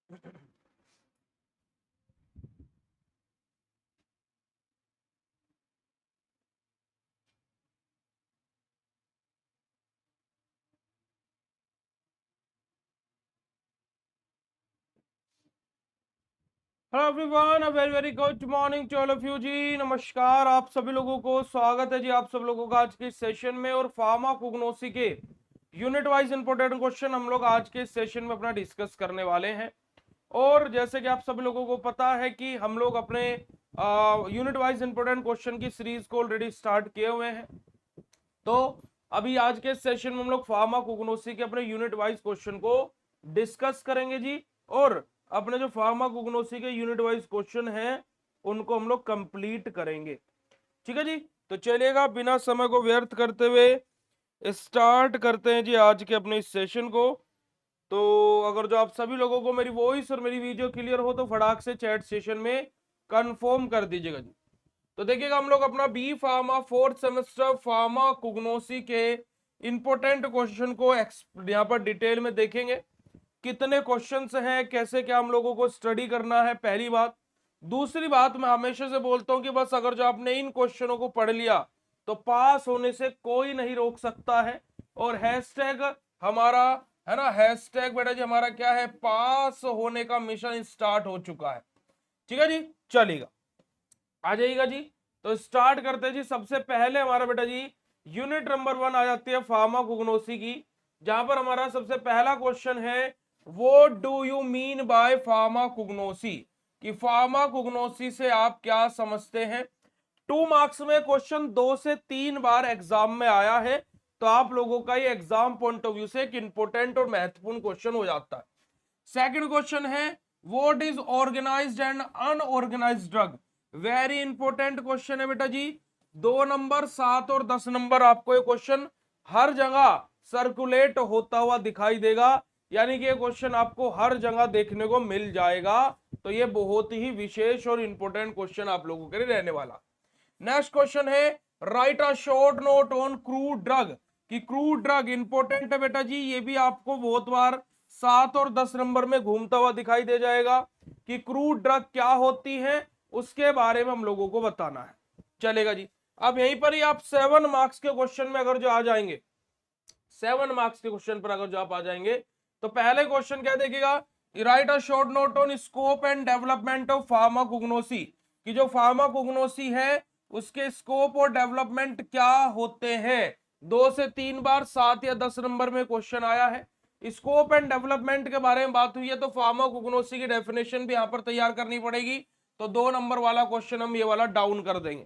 Hello everyone, a very very good morning to all of you जी। नमस्कार आप सभी लोगों को, स्वागत है जी आप सब लोगों का आज के सेशन में। और फार्माकोग्नोसी के यूनिट वाइज इंपोर्टेंट क्वेश्चन हम लोग आज के सेशन में अपना डिस्कस करने वाले हैं। और जैसे कि आप सभी लोगों को पता है कि हम लोग अपने यूनिट वाइज इंपोर्टेंट क्वेश्चन की सीरीज को ऑलरेडी स्टार्ट किए हुए हैं। तो अभी आज के सेशन में हम लोग फार्माकोग्नोसी के अपने यूनिट वाइज क्वेश्चन को डिस्कस करेंगे जी। और अपने जो फार्माकोग्नोसी के यूनिट वाइज क्वेश्चन हैं उनको हम लोग कंप्लीट करेंगे। ठीक है जी। तो चलिएगा बिना समय को व्यर्थ करते हुए स्टार्ट करते हैं जी आज के अपने इस सेशन को। तो अगर जो आप सभी लोगों को मेरी वॉइस और मेरी वीडियो क्लियर हो तो फटाक से चैट सेशन में कंफर्म कर दीजिएगा जी। तो देखिएगा हम लोग अपना B pharma fourth semester pharmacognosy के इंपोर्टेंट क्वेश्चन को यहाँ पर डिटेल में देखेंगे। कितने क्वेश्चंस हैं, कैसे क्या हम लोगों को स्टडी करना है, पहली बात। दूसरी बात, मैं हमेशा से बोलता हूं कि बस अगर जो आपने इन क्वेश्चनों को पढ़ लिया तो पास होने से कोई नहीं रोक सकता है। और हैशटैग हमारा है ना, हैशटैग बेटा जी हमारा क्या है, पास होने का मिशन स्टार्ट हो चुका है। ठीक है जी, चलेगा, आ जाइएगा जी। तो स्टार्ट करते हैं जी। सबसे पहले हमारा बेटा जी यूनिट नंबर 1 आ जाती है फार्माकोग्नोसी की, जहां पर हमारा सबसे पहला क्वेश्चन है what do you mean by pharmacognosy, कि फार्माकोग्नोसी से आप क्या समझते हैं। 2 मार्क्स में क्वेश्चन 2 से 3 बार एग्जाम में आया है, तो आप लोगों का ये एग्जाम पॉइंट ऑफ व्यू से एक इंपॉर्टेंट और महत्वपूर्ण क्वेश्चन हो जाता है। सेकंड क्वेश्चन है what is organised and unorganised drug. Very important question है बेटा जी। 2 नंबर, 7 और 10 नंबर आपको ये क्वेश्चन हर जगह सर्कुलेट होता हुआ दिखाई देगा, यानी कि ये क्वेश्चन आपको हर जगह देखने को मिल जाएगा। तो ये बहुत ही विशेष और इंपॉर्टेंट क्वेश्चन आप लोगों के लिए रहने वाला। नेक्स्ट क्वेश्चन है right a short note on crude drug, कि क्रूड ड्रग इंपॉर्टेंट है बेटा जी। ये भी आपको बहुत बार 7 और 10 नंबर में घूमता हुआ दिखाई दे जाएगा कि क्रूड ड्रग क्या होती है, उसके बारे में हम लोगों को बताना है। चलेगा जी। अब यहीं पर ही आप 7 मार्क्स के क्वेश्चन में अगर जो आ जाएंगे, 7 मार्क्स के क्वेश्चन पर अगर जो आप आ जाएंगे, तो पहले क्वेश्चन क्या देखिएगा, right a short note on scope and development of pharmacognosy, कि जो फार्माकोग्नोसी है उसके स्कोप और डेवलपमेंट क्या होते हैं। 2 से 3 बार 7 या 10 नंबर में क्वेश्चन आया है। स्कोप एंड डेवलपमेंट के बारे में बात हुई है, तो फार्माकोग्नोसी की डेफिनेशन भी यहां पर तैयार करनी पड़ेगी। तो 2 नंबर वाला क्वेश्चन हम ये वाला डाउन कर देंगे।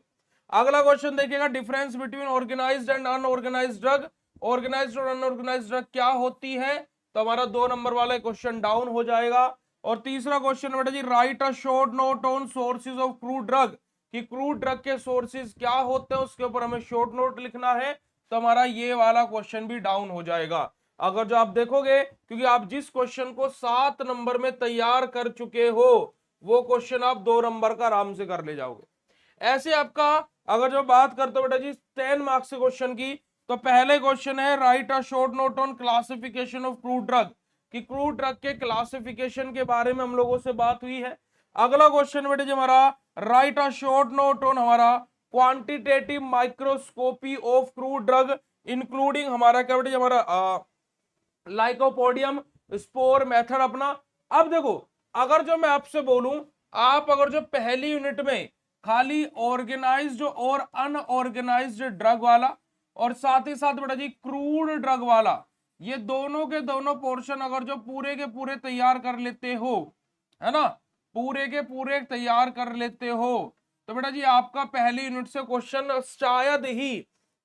अगला क्वेश्चन देखिएगा, difference between organised and unorganised drug. Organised और अनऑर्गेनाइज्ड ड्रग क्या होती है, तो हमारा 2 नंबर वाला क्वेश्चन डाउन हो जाएगा। और तीसरा क्वेश्चन बेटा जी, write a short note on sources of crude drug, कि क्रूड ड्रग के सोर्सेज क्या होते हैं उसके ऊपर हमें शॉर्ट नोट लिखना है। तो हमारा ये वाला क्वेश्चन भी डाउन हो जाएगा। अगर जो आप देखोगे, क्योंकि आप जिस क्वेश्चन को 7 नंबर में तैयार कर चुके हो वो क्वेश्चन आप 2 नंबर का आराम से कर ले जाओगे। ऐसे आपका अगर जो बात करते हो बेटा जी 10 मार्क्स के क्वेश्चन की, तो पहले क्वेश्चन है right a short note on classification of crude drug, कि क्रूड ड्रग के क्लासिफिकेशन के बारे में हम लोगों से बात हुई है। अगला क्वेश्चन बेटा जी हमारा write a short note on हमारा quantitative microscopy of crude drug, including हमारा क्या बेटा जी हमारा लाइकोपोडियम स्पोर मेथड अपना। अब देखो, अगर जो मैं आपसे बोलूं, आप अगर जो पहली यूनिट में खाली ऑर्गेनाइज्ड और अनऑर्गेनाइज्ड ड्रग वाला और साथ ही साथ बेटा जी क्रूड ड्रग वाला, ये दोनों के दोनों पोर्शन अगर जो पूरे के पूरे तैयार कर लेते हो, है ना, पूरे के पूरे तैयार कर लेते हो, तो बेटा जी आपका पहली यूनिट से क्वेश्चन शायद ही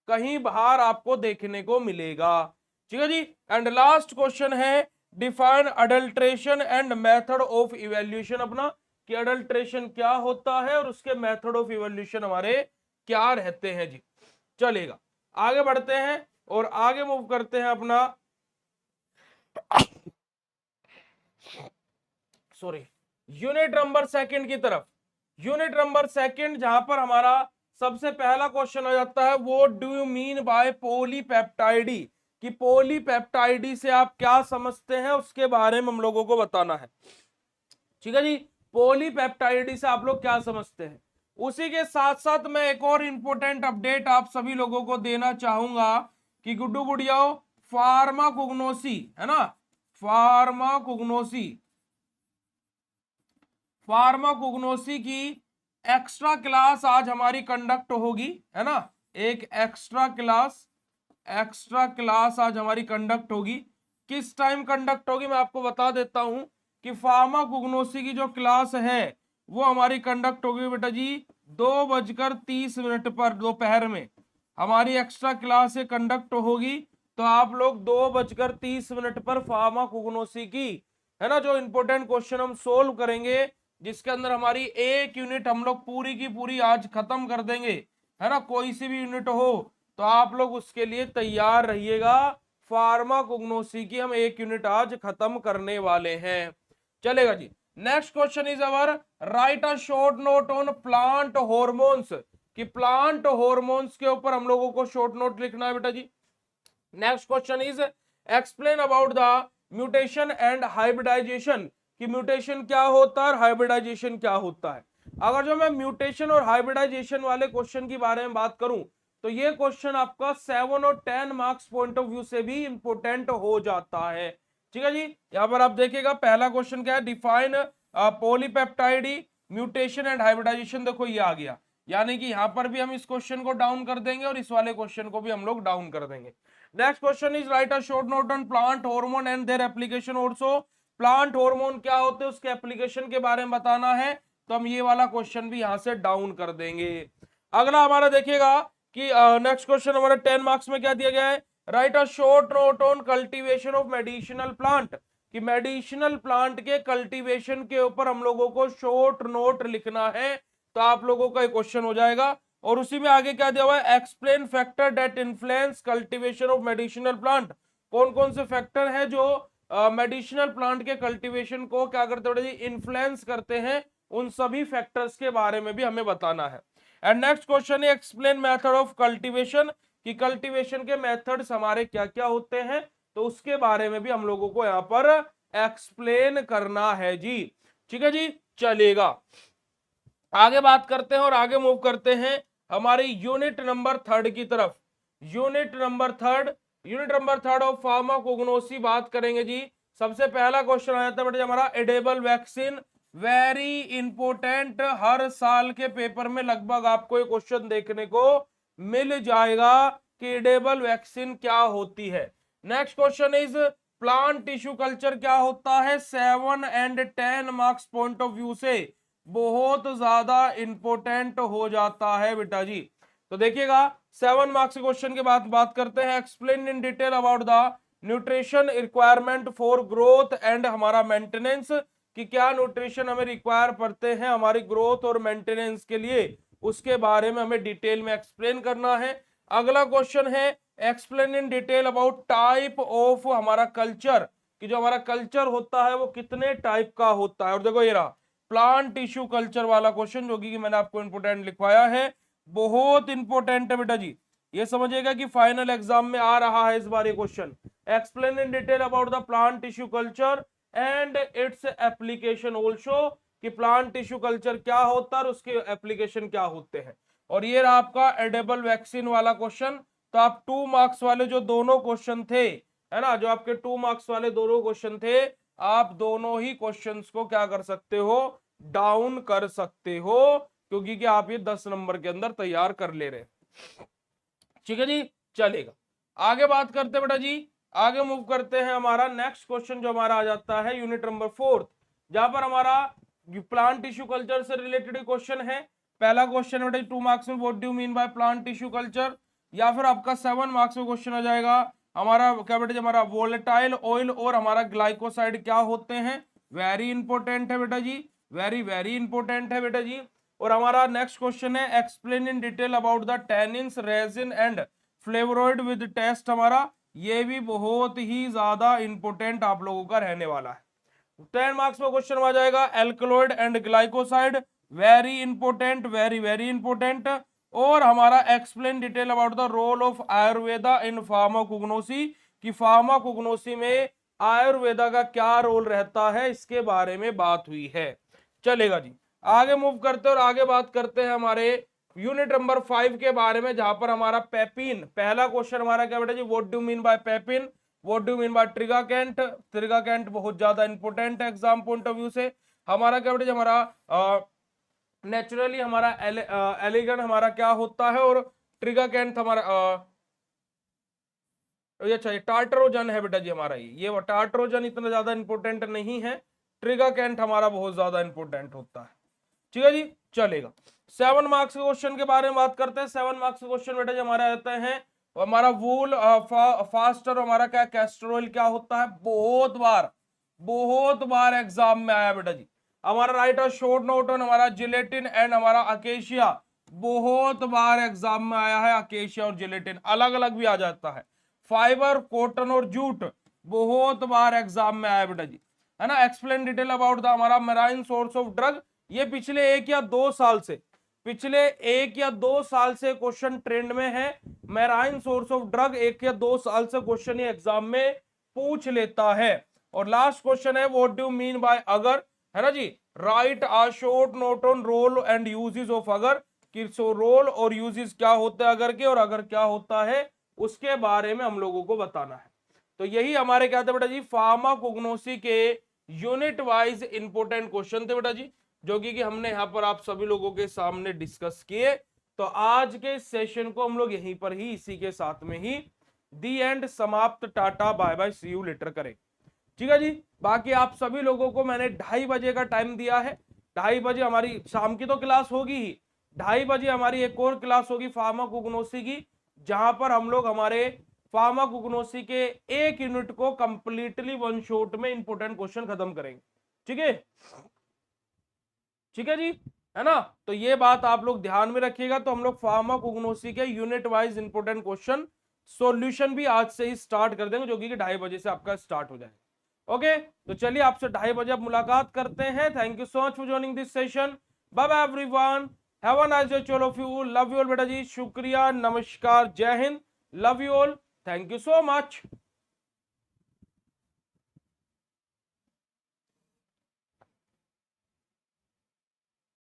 कहीं बाहर आपको देखने को मिलेगा। ठीक है जी। एंड लास्ट क्वेश्चन है define adulteration and method of evaluation अपना, कि अडल्ट्रेशन क्या होता है और उसके मेथड ऑफ इवेल्यूशन हमारे क्या रहते हैं जी। चलेगा, आगे बढ़ते हैं और आगे मूव करते हैं अपना सॉरी यूनिट नंबर सेकंड की तरफ। यूनिट नंबर सेकंड जहां पर हमारा सबसे पहला क्वेश्चन आ जाता है वो डू यू मीन बाय पॉलीपेप्टाइडी, कि पॉलीपेप्टाइडी से आप क्या समझते हैं उसके बारे में हम लोगों को बताना है। ठीक है जी। पॉलीपेप्टाइड से आप लोग क्या समझते हैं। उसी के साथ साथ मैं एक और इंपॉर्टेंट अपडेट आप सभी लोगों को देना चाहूंगा कि गुड्डू गुड़ियाओ, फार्माकोग्नोसी है ना, फार्माकोग्नोसी, फार्माकोग्नोसी की एक्स्ट्रा क्लास आज हमारी कंडक्ट होगी, है ना। एक एक्स्ट्रा क्लास आज हमारी कंडक्ट होगी। किस टाइम कंडक्ट होगी मैं आपको बता देता हूं कि फार्माकोग्नोसी की जो क्लास है वो हमारी कंडक्ट होगी बेटा जी 2:30 पर दोपहर में हमारी एक्स्ट्रा क्लास से कंडक्ट होगी। तो आप लोग 2:30 पर फार्माकोग्नोसी की, है ना, जो इंपॉर्टेंट क्वेश्चन हम सोल्व करेंगे, जिसके अंदर हमारी एक यूनिट हम लोग पूरी की पूरी आज खत्म कर देंगे, है ना। कोई सी भी यूनिट हो तो आप लोग उसके लिए तैयार रहिएगा। फार्माकोग्नोसी की हम एक यूनिट आज खत्म करने वाले हैं, चलेगा जी। Next question is our write a short note on plant hormones, कि प्लांट हॉर्मोन्स के ऊपर हम लोगों को शॉर्ट नोट लिखना है बेटा जी। Next question is explain about the mutation and hybridization, कि म्यूटेशन क्या होता है और हाइब्रिडाइजेशन क्या होता है। अगर जो मैं म्यूटेशन और हाइब्रिडाइजेशन वाले क्वेश्चन की बारे में बात करूं तो ये क्वेश्चन आपका 7 और 10 मार्क्स पॉइंट ऑफ व्यू से भी इंपोर्टेंट हो जाता है, ठीक है जी। यहां पर आप देखिएगा पहला क्वेश्चन क्या है, define polypeptide mutation and hybridisation, देखो ये आ गया। यानी कि यहां पर भी हम इस क्वेश्चन को डाउन कर देंगे और इस वाले क्वेश्चन को भी हम लोग डाउन कर देंगे। Next question is right a short note on plant hormone and their application also, plant hormone क्या होते हैं उसके एप्लीकेशन के बारे में बताना है, तो हम ये वाला क्वेश्चन भी यहां से डाउन कर देंगे। अगला हमारा देखिएगा कि नेक्स्ट क्वेश्चन हमारा 10 मार्क्स में क्या दिया गया है, right a short note on cultivation of medicinal plant, कि मेडिसिनल प्लांट के कल्टीवेशन के ऊपर हम लोगों को शॉर्ट नोट लिखना है, तो आप लोगों का एक क्वेश्चन हो जाएगा। और उसी में आगे क्या दिया हुआ है, explain factor that influence cultivation of medicinal plant, कौन कौन से फैक्टर हैं जो मेडिसिनल प्लांट के कल्टीवेशन को क्या करते हैं, इन्फ्लुएंस करते हैं, उन सभी फैक्टर्स के बारे में भी हमें बताना है। एंड नेक्स्ट क्वेश्चन है एक्सप्लेन मेथड ऑफ कल्टीवेशन, कि कल्टीवेशन के मेथड्स हमारे क्या क्या होते हैं, तो उसके बारे में भी हम लोगों को यहाँ पर एक्सप्लेन करना है जी, ठीक है जी, चलेगा। आगे बात करते हैं और आगे मूव करते हैं हमारी यूनिट नंबर 3 की तरफ। Unit number third of pharmacognosy बात करेंगे जी। सबसे पहला क्वेश्चन आ जाता है बेटा हमारा एडेबल वैक्सीन, वेरी इंपोर्टेंट, हर साल के पेपर में लगभग आपको ये क्वेश्चन देखने को मिल जाएगा कि एडेबल वैक्सीन क्या होती है। Next question is plant tissue culture क्या होता है, 7 and 10 marks point of view से बहुत ज्यादा इंपॉर्टेंट हो जाता है बेटा जी। तो देखिएगा 7 मार्क्स क्वेश्चन के बाद बात करते हैं explain in detail about the nutrition requirement for growth and हमारा मेंटेनेंस, कि क्या न्यूट्रिशन हमें रिक्वायर पड़ते हैं हमारी ग्रोथ और मेंटेनेंस के लिए, उसके बारे में हमें डिटेल में एक्सप्लेन करना है। अगला क्वेश्चन है explain in detail about type of हमारा कल्चर, कि जो हमारा कल्चर होता है वो कितने टाइप का होता है। और देखो ये रहा प्लांट टिश्यू कल्चर वाला क्वेश्चन, जो कि मैंने आपको इंपोर्टेंट लिखवाया है, बहुत इंपोर्टेंट है बेटा जी। ये समझिएगा कि फाइनल एग्जाम में आ रहा है इस बार ये question, explain in detail about the plant tissue culture and its application also, कि प्लांट टिश्यू कल्चर क्या होता है और उसके एप्लीकेशन क्या होते हैं। और ये रहा आपका एडेबल वैक्सीन वाला क्वेश्चन। तो आप 2 मार्क्स वाले जो दोनों क्वेश्चन थे, है ना, जो आपके 2 मार्क्स वाले दोनों क्वेश्चन थे, आप दोनों ही क्वेश्चंस को क्या कर सकते हो, डाउन कर सकते हो, क्योंकि कि आप ये 10 नंबर के अंदर तैयार कर ले रहे हैं, ठीक है जी, चलेगा। आगे बात करते हैं बेटा जी, आगे मूव करते हैं हमारा नेक्स्ट क्वेश्चन जो हमारा आ जाता है यूनिट नंबर 4, जहां पर हमारा प्लांट टिश्यू कल्चर से रिलेटेड क्वेश्चन है। पहला क्वेश्चन बेटा 2 मार्क्स में what do mean by plant tissue culture, या फिर आपका 7 मार्क्स में क्वेश्चन आ जाएगा हमारा क्या बेटा जी, हमारा वोलेटाइल ऑयल और हमारा ग्लाइकोसाइड क्या होते हैं। वेरी इंपॉर्टेंट है बेटा जी, वेरी वेरी इंपॉर्टेंट है बेटा जी। और हमारा नेक्स्ट क्वेश्चन है explain in detail about the tannins resin and flavonoid with taste, हमारा ये भी बहुत ही ज्यादा इंपॉर्टेंट आप लोगों का रहने वाला है। 10 मार्क्स में क्वेश्चन आ जाएगा alkaloid and glycoside, very important, very very important. और हमारा explain detail about the role of Ayurveda in pharmacognosy, कि फार्माकोग्नोसी में आयुर्वेदा का क्या रोल रहता है, इसके बारे में बात हुई है। चलेगा जी, आगे मूव करते हैं और आगे बात करते हैं हमारे यूनिट नंबर 5 के बारे में, जहां पर हमारा पेपिन, पहला क्वेश्चन हमारा क्या बेटा जी, what do mean by papain, what do mean by tragacanth. Tragacanth बहुत ज्यादा इंपॉर्टेंट है एग्जाम पॉइंट ऑफ व्यू से। हमारा क्या बेटा जी, हमारा नेचुरली हमारा एलिगन हमारा क्या होता है, और ट्रिगाकेंट हमारा अच्छा ये टार्ट्रोजन है बेटा जी हमारा, ये टार्ट्रोजन इतना ज्यादा इंपॉर्टेंट नहीं है, ट्रिगाकेंट हमारा बहुत ज्यादा इंपॉर्टेंट होता है। ठीक है जी, चलेगा। 7 मार्क्स के क्वेश्चन के बारे में बात करते हैं। 7 मार्क्स के क्वेश्चन बेटा जी हमारे आते हैं, हमारा वूल फास्टर, हमारा क्या कैस्टर ऑयल क्या होता है, बहुत बार एग्जाम में आया बेटा जी। हमारा राइट और शॉर्ट नोट ऑन हमारा जिलेटिन एंड हमारा अकेशिया, बहुत बार एग्जाम में आया है, अकेशिया और जिलेटिन अलग अलग भी आ जाता है। फाइबर, कॉटन और जूट बहुत बार एग्जाम में आया बेटा जी, है ना। एक्सप्लेन डिटेल अबाउट द हमारा मेराइन सोर्स ऑफ ड्रग, ये पिछले 1 या 2 साल से, पिछले 1 या 2 साल से क्वेश्चन ट्रेंड में है। मेराइन सोर्स ऑफ ड्रग 1 या 2 साल से क्वेश्चन ये एग्जाम में पूछ लेता है। और लास्ट क्वेश्चन है what do mean by agar, है ना जी, write a short note on role and uses of agar, कि सो रोल और यूजेस क्या होते हैं अगर के, और अगर क्या होता है उसके बारे में हम लोगों को बताना है। तो यही हमारे क्या थे बेटा जी, फार्माकोग्नोसी के यूनिट वाइज इंपोर्टेंट क्वेश्चन थे बेटा जी, जो कि हमने यहाँ पर आप सभी लोगों के सामने डिस्कस किए। तो आज के सेशन को हम लोग यहीं पर ही इसी के साथ में ही दी एंड समाप्त, tata bye bye see you later करें। ठीक है जी, बाकी आप सभी लोगों को मैंने 2:30 बजे का टाइम दिया है। 2:30 बजे हमारी शाम की तो क्लास होगी ही, 2:30 बजे हमारी एक और क्लास होगी फार्माकोग्नोसी की, जहां पर हम लोग हमारे फार्माकोग्नोसी के एक यूनिट को कंप्लीटली वन शॉट में इंपोर्टेंट क्वेश्चन खत्म करेंगे। ठीक है, ठीक है जी, है ना। तो ये बात आप लोग ध्यान में रखिएगा। तो हम लोग फार्माकोग्नोसी के unit wise important question solution भी आज से ही स्टार्ट कर देंगे, जो कि 2:30 बजे से आपका स्टार्ट हो जाएगा। ओके, तो चलिए आपसे 2:30 बजे अब मुलाकात करते हैं। Thank you so much for joining this session. Bye bye everyone, have a nice day, all of you, love you all बेटा जी, शुक्रिया, नमस्कार, जय हिंद, love you all, thank you so much.